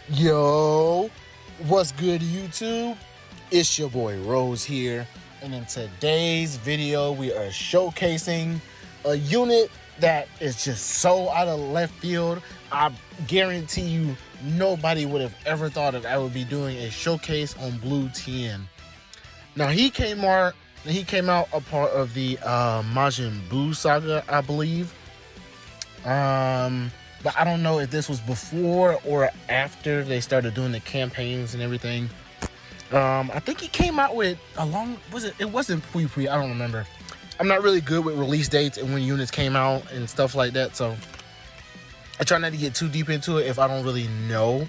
Yo, what's good, YouTube? It's your boy Rose here, and in today's video, we are showcasing a unit that is just so out of left field. I guarantee you, nobody would have ever thought that I would be doing a showcase on Blue Tien. Now he came out a part of the Majin Buu saga, I believe. But I don't know if this was before or after they started doing the campaigns and everything. I think he came out with it wasn't Pui, I don't remember. I'm not really good with release dates and when units came out and stuff like that, so I try not to get too deep into it if I don't really know.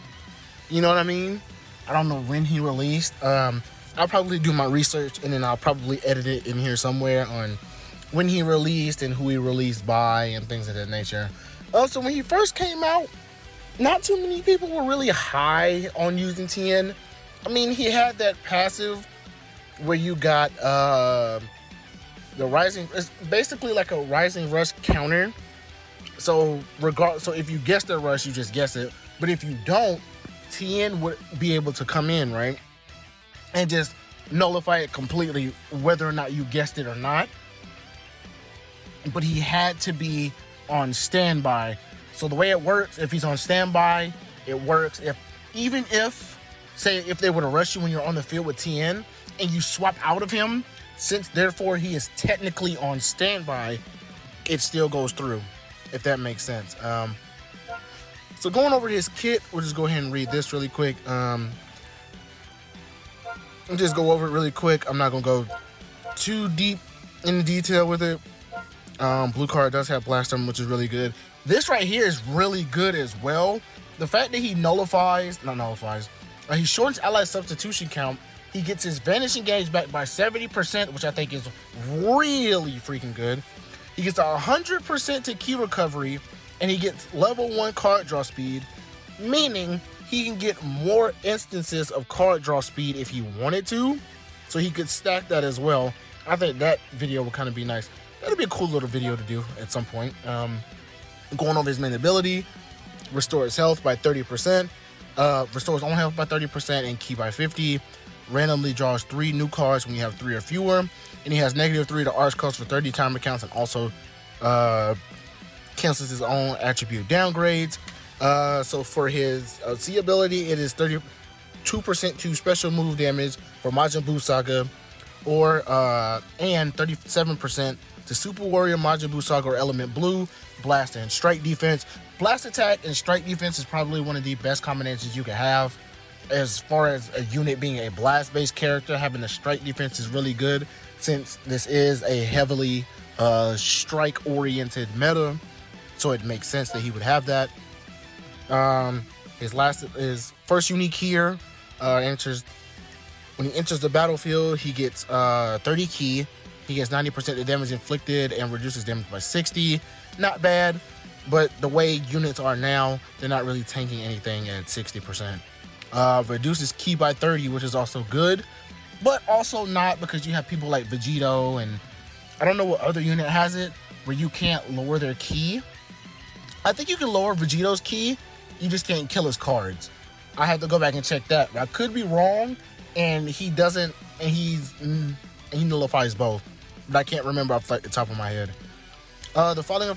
You know what I mean? I don't know when he released. I'll probably do my research and then I'll probably edit it in here somewhere on when he released and who he released by and things of that nature. So when he first came out, not too many people were really high on using Tien. I mean, he had that passive where you got the rising. It's basically like a rising rush counter. So if you guess the rush, you just guess it. But if you don't, Tien would be able to come in, right, and just nullify it completely, whether or not you guessed it or not. But he had to be on standby. So the way it works, if he's on standby, it works. Say if they were to rush you when you're on the field with Tien and you swap out of him, since therefore he is technically on standby, it still goes through, if that makes sense. So going over his kit, we'll just go ahead and read this really quick. I'll just go over it really quick. I'm not gonna go too deep in detail with it. Blue card does have Blast Storm, which is really good. This right here is really good as well. The fact that he he shortens ally substitution count. He gets his Vanishing Gauge back by 70%, which I think is really freaking good. He gets 100% to key recovery, and he gets level 1 card draw speed, meaning he can get more instances of card draw speed if he wanted to. So he could stack that as well. I think that video would kind of be nice. That'd be a cool little video to do at some point. Going over his main ability, restores health by 30%, restores own health by 30% and ki by 50. Randomly draws 3 new cards when you have 3 or fewer, and he has -3 to arch cost for 30 timer counts, and also cancels his own attribute downgrades. So for his C ability, it is 32% to special move damage for Majin Buu Saga, and 37% to Super Warrior, Majin Buu Saga, or Element Blue, Blast and Strike defense. Blast attack and Strike defense is probably one of the best combinations you can have. As far as a unit being a blast-based character, having a Strike defense is really good, since this is a heavily strike-oriented meta, so it makes sense that he would have that. His first unique here when he enters the battlefield, he gets 30 ki. He gets 90% of damage inflicted and reduces damage by 60. Not bad, but the way units are now, they're not really tanking anything at 60%. Reduces ki by 30, which is also good, but also not, because you have people like Vegito, and I don't know what other unit has it where you can't lower their ki. I think you can lower Vegito's ki, you just can't kill his cards. I have to go back and check that. I could be wrong, and he doesn't, and he nullifies both, but I can't remember off the top of my head. The following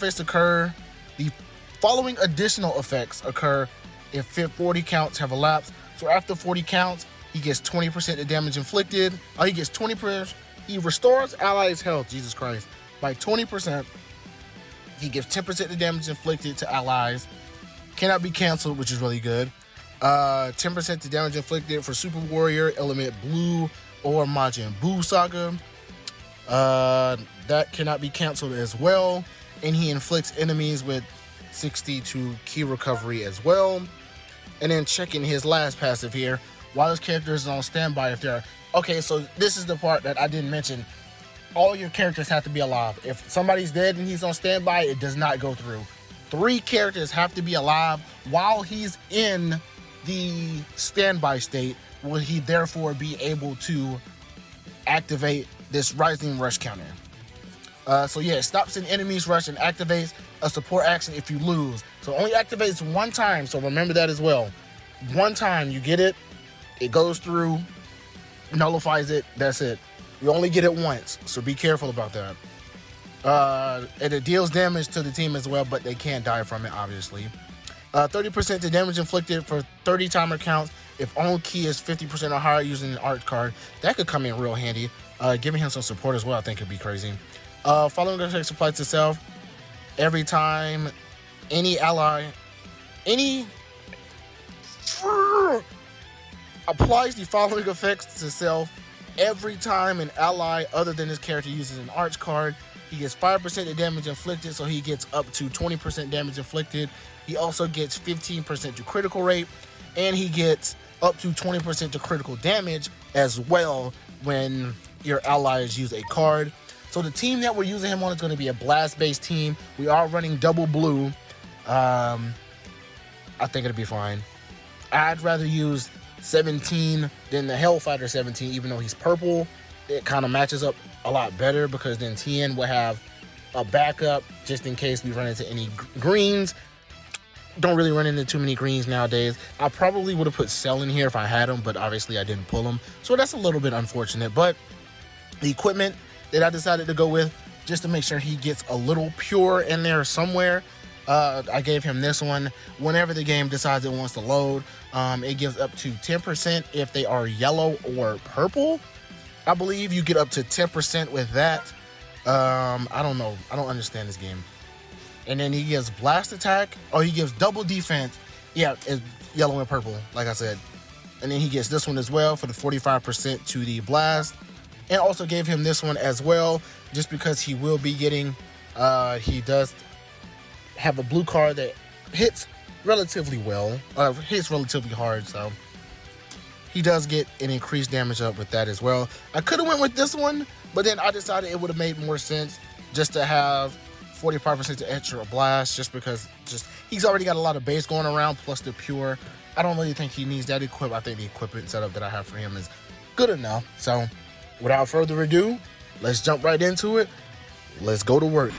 additional effects occur if 40 counts have elapsed. So after 40 counts, he gets 20% of damage inflicted. He gets 20%. He restores allies' health, Jesus Christ, by 20%. He gives 10% of damage inflicted to allies. Cannot be canceled, which is really good. 10% to damage inflicted for Super Warrior, Element Blue, or Majin Buu Saga. That cannot be canceled as well. And he inflicts enemies with 60 to key recovery as well. And then checking his last passive here, while this character is on standby, if they're okay, so this is the part that I didn't mention. All your characters have to be alive. If somebody's dead and he's on standby, it does not go through. 3 characters have to be alive while he's in the standby state. Will he therefore be able to activate this rising rush counter? So yeah, it stops an enemy's rush and activates a support action if you lose. So it only activates 1 time, so remember that as well. One time you get it, it goes through, nullifies it, that's it. You only get it once, so be careful about that. And it deals damage to the team as well, but they can't die from it, obviously. 30% to damage inflicted for 30 timer counts if own key is 50% or higher using an art card. That could come in real handy. Giving him some support as well, I think, could be crazy. Following effects applies to self every time any ally, applies the following effects to self every time an ally other than his character uses an arts card. He gets 5% of damage inflicted, so he gets up to 20% damage inflicted. He also gets 15% to critical rate, and he gets up to 20% to critical damage as well when your allies use a card. So the team that we're using him on is going to be a blast-based team. We are running double blue. I think it'll be fine. I'd rather use 17 than the Hellfighter 17, even though he's purple. It kind of matches up a lot better because then Tien will have a backup just in case we run into any greens. Don't really run into too many greens nowadays. I probably would have put Cell in here if I had him, but obviously I didn't pull him. So that's a little bit unfortunate. But the equipment that I decided to go with, just to make sure he gets a little pure in there somewhere, I gave him this one. Whenever the game decides it wants to load, it gives up to 10% if they are yellow or purple. I believe you get up to 10% with that. I don't know. I don't understand this game. And then he gives blast attack. Oh, he gives double defense. Yeah, it's yellow and purple, like I said. And then he gets this one as well for the 45% to the blast. And also gave him this one as well, just because he will be getting, he does have a blue card that hits relatively well, hits relatively hard, so he does get an increased damage up with that as well. I could have went with this one, but then I decided it would have made more sense just to have 45% to extra blast, just because he's already got a lot of base going around, plus the pure. I don't really think he needs that equip. I think the equipment setup that I have for him is good enough. So without further ado, let's jump right into it. Let's go to work.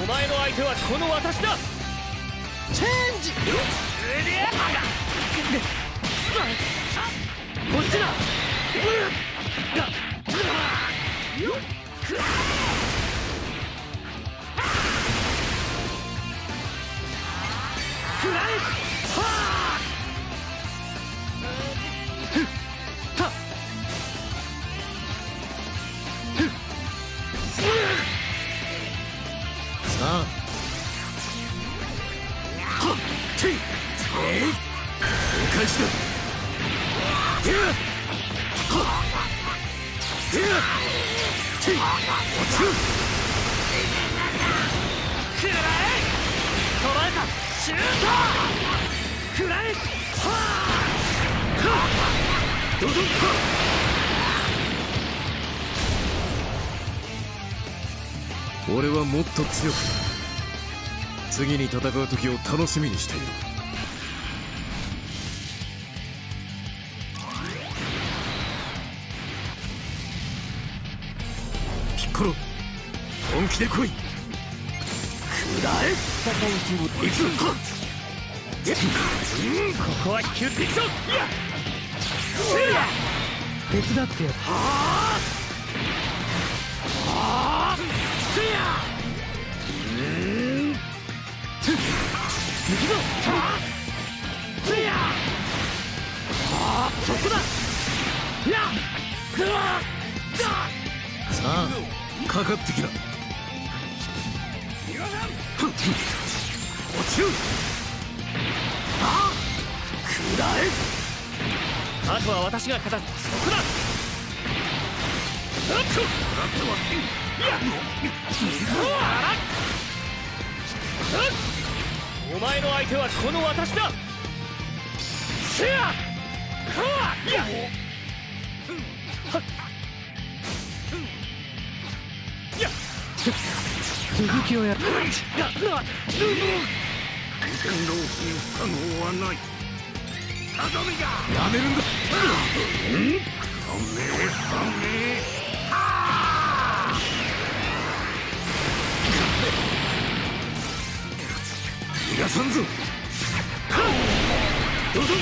お前の相手はこの私だ。チェンジ。こっちだ。くらえ。さあお返しだ。くらえ。捕らえた。シュート。くらえ。ドドン俺はもっと強く次に戦う時を楽しみにしている。ピッコロ本気で来い。くらえ。行くぞ。ここは引き打っていくぞ。いや手伝ってやる。行くぞ。そこだ。さあかかってきな。落ちる。くらえ。あとは私が勝たす。そこだ。お前の相手はこの私だ。続きをやる。やめるんだ。逃がさんぞ。ドドン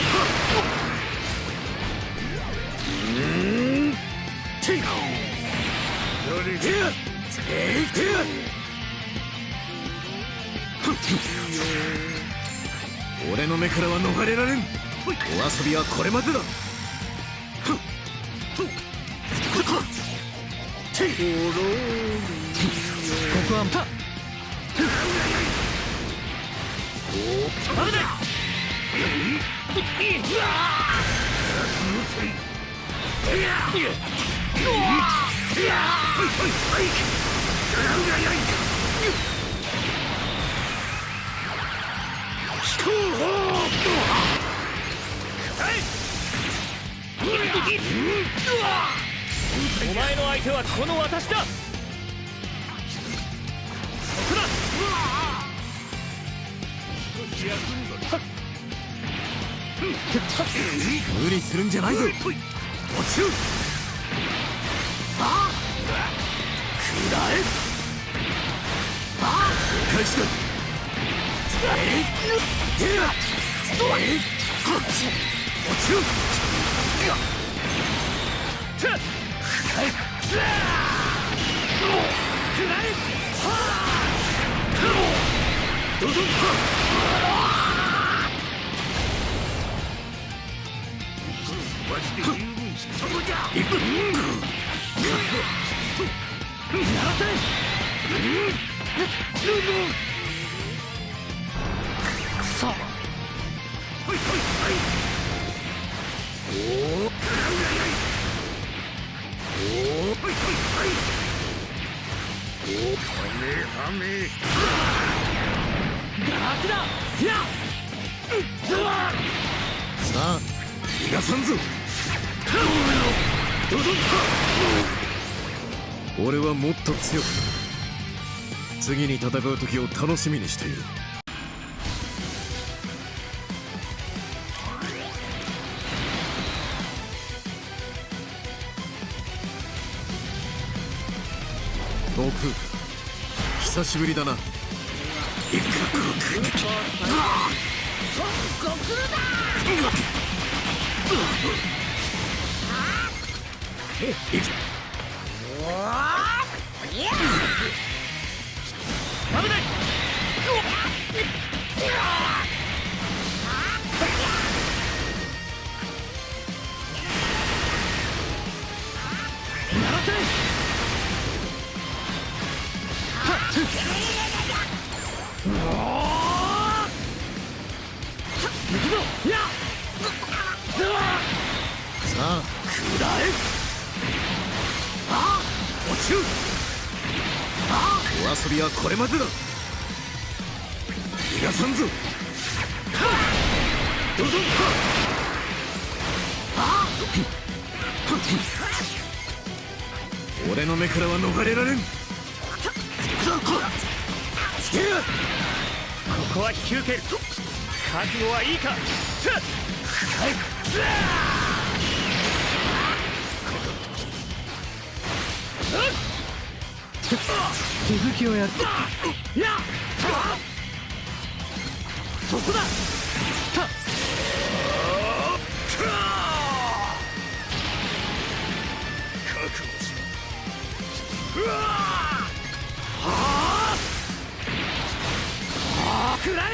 俺の目からは逃れられん。お遊びはこれまでだ。ここはパッ。危ない。お前の相手はこの私だ。そこだ。無理するんじゃないぞ。落ちる。くらえ。お返しだ。落ちる。ドドンガラクだ。いやさあ逃がさんぞ。俺はもっと強く、次に戦う時を楽しみにしている。悟空、久しぶりだな。危ない。やらせ。行くぞ。いやさあくらえ。落ちる。お遊びはこれまでだ。逃がさんぞ。俺の目からは逃れられん。ここは引き受ける。覚悟はいいか。続きをやる。いやそこだ。覚悟しろ。くらえ。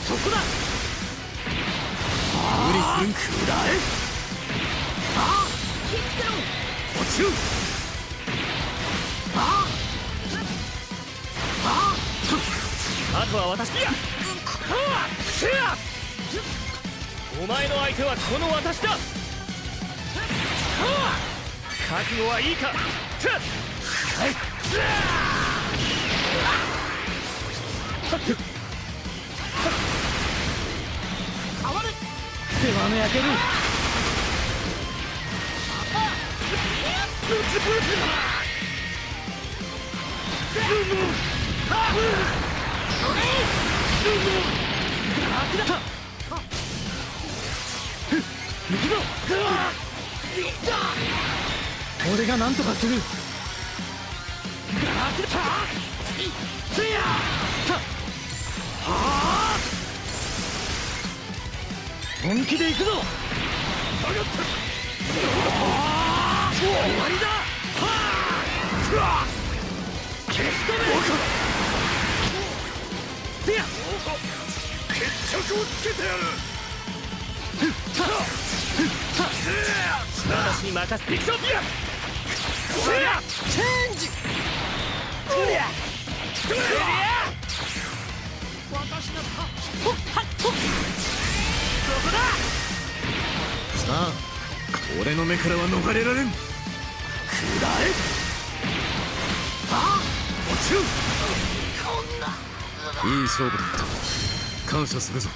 そこだ。無理するんか。くらえ。落ちる。あとは私。いやお前の相手はこの私だ。覚悟はいいか。世話の焼ける。行くぞ。俺が何とかする。本気で行くぞ。終わりだ。消し止め。決着をつけてやる。私に任せていくぞ。チェンジ。私のそこだ。さあ俺の目からは逃れられん。くらえ。落ちる。いい勝負だった。感謝するぞ。